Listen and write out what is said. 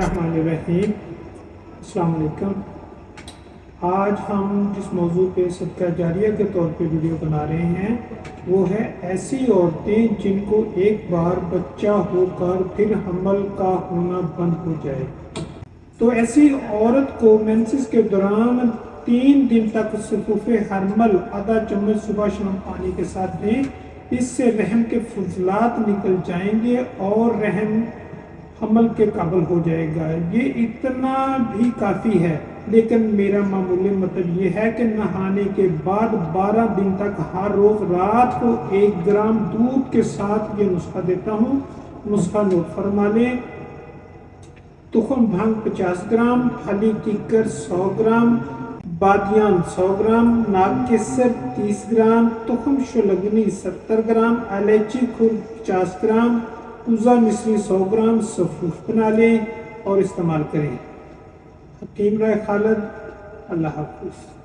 बिस्मिल्लाहिर्रहमानिर्रहीम। अस्सलाम वालेकुम। आज हम जिस मौजू पे सदका जारिया के तौर पे वीडियो बना रहे हैं वो है ऐसी औरतें जिनको एक बार बच्चा होकर फिर हमल का होना बंद हो जाए। तो ऐसी औरत को मेंसेस के दौरान 3 दिन तक सफूफे हरमल आधा चम्मच सुबह शाम पानी के साथ दें। इससे रहम के फुजलात निकल जाएंगे और रहम हमल के काबिल हो जाएगा। ये इतना भी काफ़ी है, लेकिन मेरा मामूली मतलब ये है कि नहाने के बाद 12 दिन तक हर रोज़ रात को 1 ग्राम दूध के साथ ये नुस्खा देता हूँ। नुस्खा नोट फरमा लें। तुखम भांग 50 ग्राम, फली कीकर 100 ग्राम, बादियान 100 ग्राम, नाग केसर 30 ग्राम, तुखम शुलगनी 70 ग्राम, इलायची खुर्द 50 ग्राम, पूजा मिश्री 100 ग्राम सफूफ बना लें और इस्तेमाल करें। हकीम राय खालिद। अल्लाह हाफ़िज़।